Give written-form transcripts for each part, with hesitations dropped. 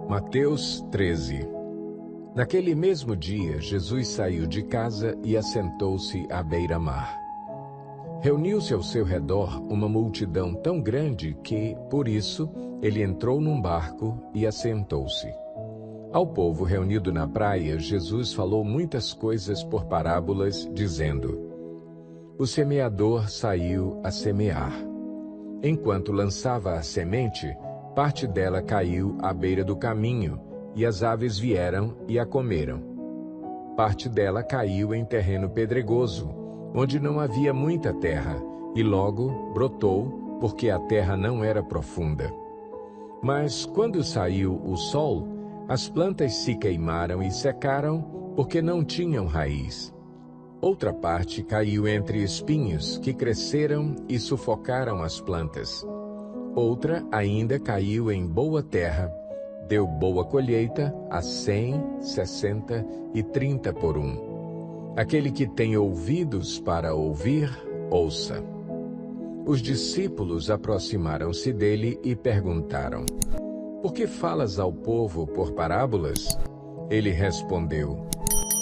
Mateus 13. Naquele mesmo dia, Jesus saiu de casa e assentou-se à beira-mar. Reuniu-se ao seu redor uma multidão tão grande que, por isso, ele entrou num barco e assentou-se. Ao povo reunido na praia, Jesus falou muitas coisas por parábolas, dizendo: O semeador saiu a semear. Enquanto lançava a semente, parte dela caiu à beira do caminho, e as aves vieram e a comeram. Parte dela caiu em terreno pedregoso, onde não havia muita terra, e logo brotou, porque a terra não era profunda. Mas quando saiu o sol, as plantas se queimaram e secaram, porque não tinham raiz. Outra parte caiu entre espinhos, que cresceram e sufocaram as plantas. Outra ainda caiu em boa terra, deu boa colheita a 100, 60 e 30 por um. Aquele que tem ouvidos para ouvir, ouça. Os discípulos aproximaram-se dele e perguntaram: Por que falas ao povo por parábolas? Ele respondeu: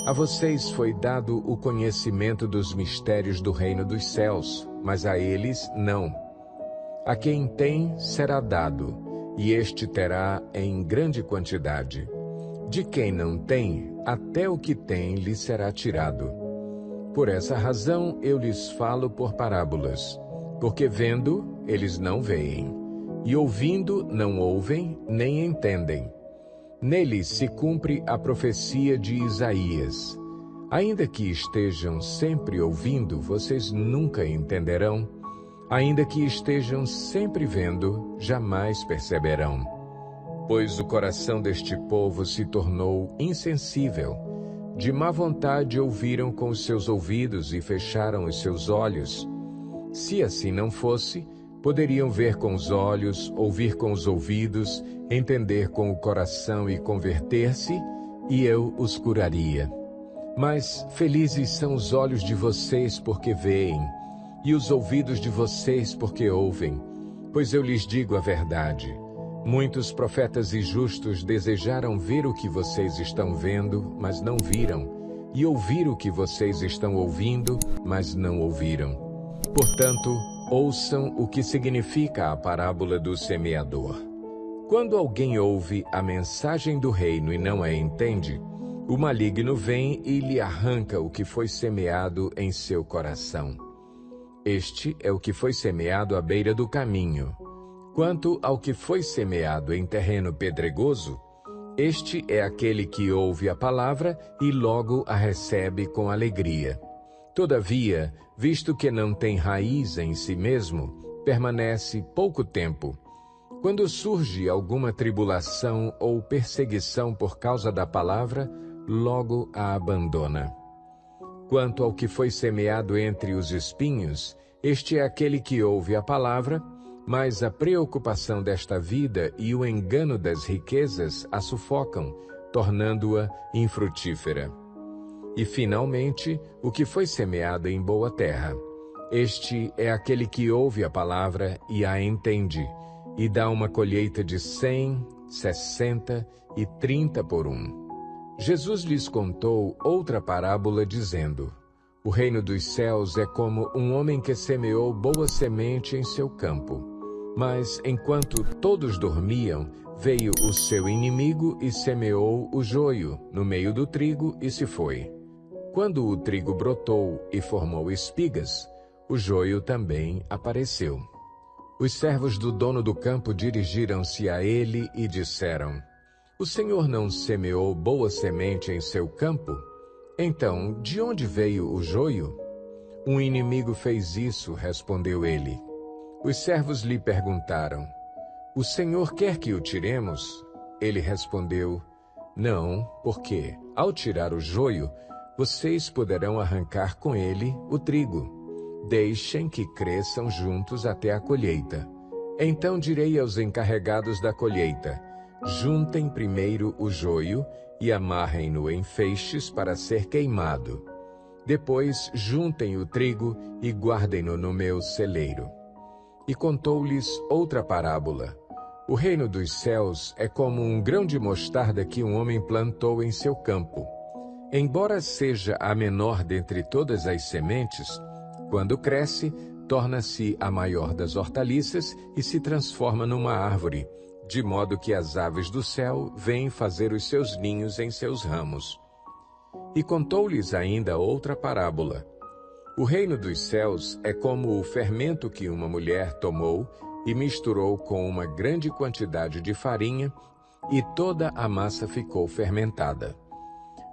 A vocês foi dado o conhecimento dos mistérios do reino dos céus, mas a eles não. A quem tem, será dado, e este terá em grande quantidade. De quem não tem, até o que tem lhe será tirado. Por essa razão eu lhes falo por parábolas, porque vendo, eles não veem, e ouvindo, não ouvem, nem entendem. Neles se cumpre a profecia de Isaías. Ainda que estejam sempre ouvindo, vocês nunca entenderão. Ainda que estejam sempre vendo, jamais perceberão. Pois o coração deste povo se tornou insensível. De má vontade ouviram com os seus ouvidos e fecharam os seus olhos. Se assim não fosse, poderiam ver com os olhos, ouvir com os ouvidos, entender com o coração e converter-se, e eu os curaria. Mas felizes são os olhos de vocês porque veem, e os ouvidos de vocês porque ouvem. Pois eu lhes digo a verdade: muitos profetas e justos desejaram ver o que vocês estão vendo, mas não viram, e ouvir o que vocês estão ouvindo, mas não ouviram. Portanto, ouçam o que significa a parábola do semeador. Quando alguém ouve a mensagem do reino e não a entende, o maligno vem e lhe arranca o que foi semeado em seu coração. Este é o que foi semeado à beira do caminho. Quanto ao que foi semeado em terreno pedregoso, este é aquele que ouve a palavra e logo a recebe com alegria. Todavia, visto que não tem raiz em si mesmo, permanece pouco tempo. Quando surge alguma tribulação ou perseguição por causa da palavra, logo a abandona. Quanto ao que foi semeado entre os espinhos, este é aquele que ouve a palavra, mas a preocupação desta vida e o engano das riquezas a sufocam, tornando-a infrutífera. E, finalmente, o que foi semeado em boa terra. Este é aquele que ouve a palavra e a entende, e dá uma colheita de 100, 60 e 30 por um. Jesus lhes contou outra parábola, dizendo: O reino dos céus é como um homem que semeou boa semente em seu campo. Mas, enquanto todos dormiam, veio o seu inimigo e semeou o joio no meio do trigo e se foi. Quando o trigo brotou e formou espigas, o joio também apareceu. Os servos do dono do campo dirigiram-se a ele e disseram: O senhor não semeou boa semente em seu campo? Então, de onde veio o joio? Um inimigo fez isso, respondeu ele. Os servos lhe perguntaram: O senhor quer que o tiremos? Ele respondeu: Não, porque, ao tirar o joio, vocês poderão arrancar com ele o trigo. Deixem que cresçam juntos até a colheita. Então direi aos encarregados da colheita: Juntem primeiro o joio e amarrem-no em feixes para ser queimado. Depois juntem o trigo e guardem-no no meu celeiro. E contou-lhes outra parábola. O reino dos céus é como um grão de mostarda que um homem plantou em seu campo. Embora seja a menor dentre todas as sementes, quando cresce, torna-se a maior das hortaliças e se transforma numa árvore, de modo que as aves do céu vêm fazer os seus ninhos em seus ramos. E contou-lhes ainda outra parábola. O reino dos céus é como o fermento que uma mulher tomou e misturou com uma grande quantidade de farinha, e toda a massa ficou fermentada.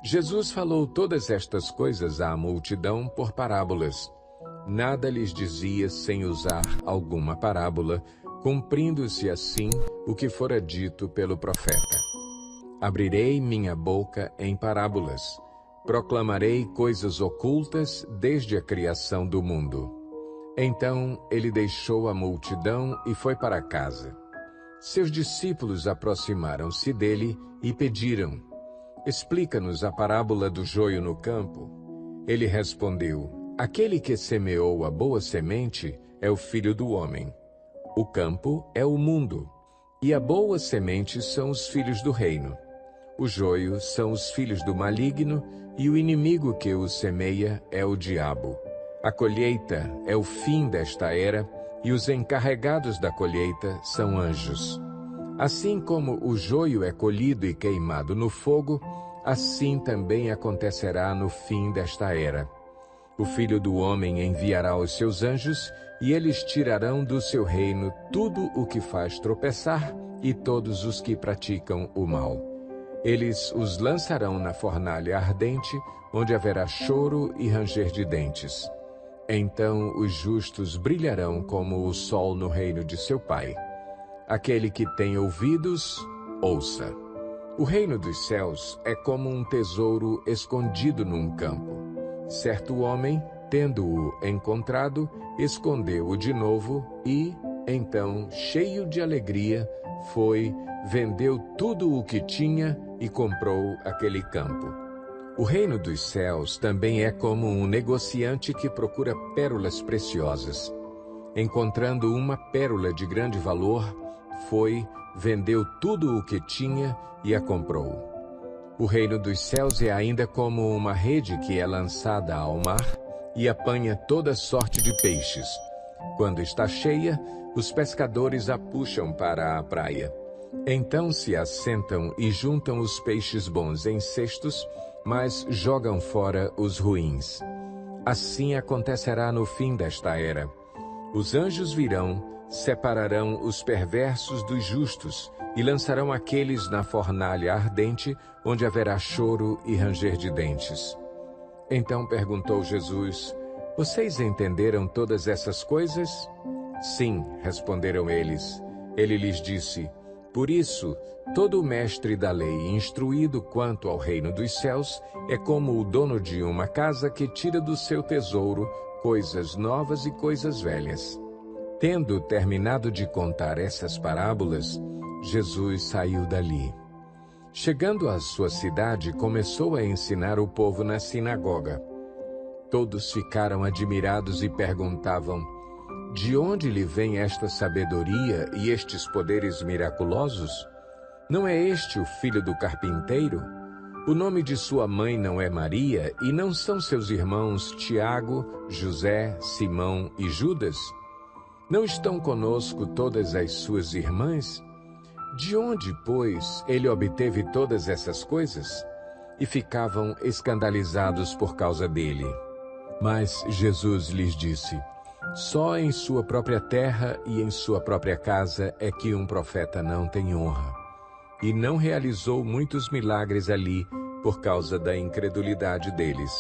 Jesus falou todas estas coisas à multidão por parábolas. Nada lhes dizia sem usar alguma parábola, cumprindo-se assim o que fora dito pelo profeta. Abrirei minha boca em parábolas, proclamarei coisas ocultas desde a criação do mundo. Então ele deixou a multidão e foi para casa. Seus discípulos aproximaram-se dele e pediram: explica-nos a parábola do joio no campo. Ele respondeu: aquele que semeou a boa semente é o Filho do Homem. O campo é o mundo, e a boa semente são os filhos do reino. O joio são os filhos do maligno, e o inimigo que o semeia é o diabo. A colheita é o fim desta era, e os encarregados da colheita são anjos. Assim como o joio é colhido e queimado no fogo, assim também acontecerá no fim desta era. O Filho do Homem enviará os seus anjos, e eles tirarão do seu reino tudo o que faz tropeçar e todos os que praticam o mal. Eles os lançarão na fornalha ardente, onde haverá choro e ranger de dentes. Então os justos brilharão como o sol no reino de seu Pai. Aquele que tem ouvidos, ouça. O reino dos céus é como um tesouro escondido num campo. Certo homem, tendo-o encontrado, escondeu-o de novo e, então, cheio de alegria, foi, vendeu tudo o que tinha e comprou aquele campo. O reino dos céus também é como um negociante que procura pérolas preciosas. Encontrando uma pérola de grande valor, foi, vendeu tudo o que tinha e a comprou. O reino dos céus é ainda como uma rede que é lançada ao mar e apanha toda sorte de peixes. Quando está cheia, os pescadores a puxam para a praia. Então se assentam e juntam os peixes bons em cestos, mas jogam fora os ruins. Assim acontecerá no fim desta era. Os anjos virão, separarão os perversos dos justos e lançarão aqueles na fornalha ardente, onde haverá choro e ranger de dentes. Então perguntou Jesus: vocês entenderam todas essas coisas? Sim, responderam eles. Ele lhes disse: por isso, todo mestre da lei instruído quanto ao reino dos céus é como o dono de uma casa que tira do seu tesouro coisas novas e coisas velhas. Tendo terminado de contar essas parábolas, Jesus saiu dali. Chegando à sua cidade, começou a ensinar o povo na sinagoga. Todos ficaram admirados e perguntavam: de onde lhe vem esta sabedoria e estes poderes miraculosos? Não é este o filho do carpinteiro? O nome de sua mãe não é Maria, e não são seus irmãos Tiago, José, Simão e Judas? Não estão conosco todas as suas irmãs? De onde, pois, ele obteve todas essas coisas? E ficavam escandalizados por causa dele. Mas Jesus lhes disse: só em sua própria terra e em sua própria casa é que um profeta não tem honra. E não realizou muitos milagres ali por causa da incredulidade deles.